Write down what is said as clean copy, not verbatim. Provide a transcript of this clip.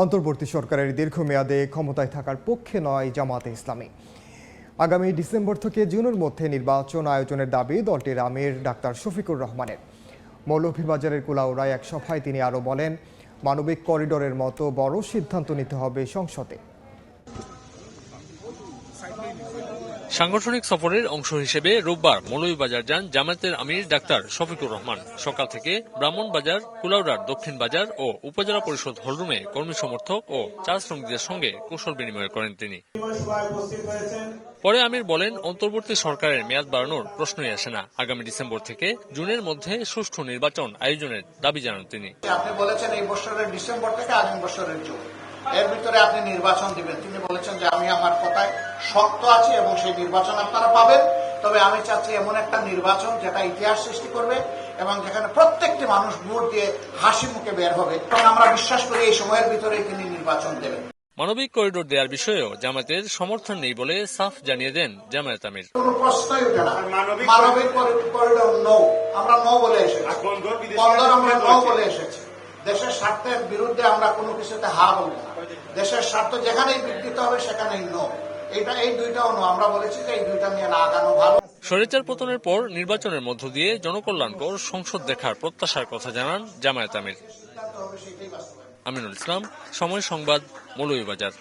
অন্তর্বর্তী সরকারের দীর্ঘমেয়াদে ক্ষমতায় থাকার পক্ষে নয় জামায়াতে ইসলামী। আগামী ডিসেম্বর থেকে জুনের মধ্যে নির্বাচন আয়োজনের দাবি দলটির আমির ডাক্তার শফিকুর রহমানের। মৌলভীবাজারের কুলাউড়ায় এক সভায় তিনি আরও বলেন, মানবিক করিডোরের মতো বড় সিদ্ধান্ত নিতে হবে সংসদে। সাংগঠনিক সফরের অংশ হিসেবে রোববার মৌলভীবাজার যান জামায়াতের আমির ডাক্তার শফিকুর রহমান। সকাল থেকে ব্রাহ্মণবাজার, কুলাউড়ার দক্ষিণ বাজার ও উপজেলা পরিষদ হলরুমে কর্মী সমর্থক ও চা শ্রমিকদের সঙ্গে কুশল বিনিময় করেন তিনি। পরে আমির বলেন, অন্তর্বর্তী সরকারের মেয়াদ বাড়ানোর প্রশ্নই আসে না। আগামী ডিসেম্বর থেকে জুনের মধ্যে সুষ্ঠু নির্বাচন আয়োজনের দাবি জানান তিনি। আপনি বলেছেন এই বছরের ডিসেম্বর থেকে আগামী বছরের জুন, এর ভিতরে আপনি নির্বাচন দিবেন। তিনি বলেছেন যে আমি আমার কথায় শক্ত আছি এবং সেই নির্বাচন আপনারা পাবেন। তবে আমি চাচ্ছি এমন একটা নির্বাচন যেটা ইতিহাস সৃষ্টি করবে এবং যেখানে প্রত্যেকটি মানুষ ভোট দিয়ে হাসি মুখে বের হবে। এবং আমরা বিশ্বাস করি এই সময়ের ভিতরেই তিনি নির্বাচন দেবেন। মানবিক করিডোর দেওয়ার বিষয়েও জামায়াতের সমর্থন নেই বলে সাফ জানিয়ে দেন জামায়াত আমির। কোনো প্রশ্নই ওঠে না, মানবিক করিডোর নো, আমরা নো বলে এসেছি, বন্দর আমরা নো বলে এসেছি। দেশের স্বার্থের বিরুদ্ধে আমরা কোনো কিছুতে হা বলবো না। দেশের স্বার্থ যেখানেই বিঘ্নিত হবে সেখানেই নো। এই দুইটাও নো। আমরা বলেছি যে এই দুইটা নিয়ে না আগানো ভালো। স্বৈরাচার পতনের পর নির্বাচনের মধ্য দিয়ে জনকল্যাণকর সংসদ দেখার প্রত্যাশার কথা জানান জামায়াত আমির। আমিনুল ইসলাম, সময় সংবাদ, মৌলভীবাজার।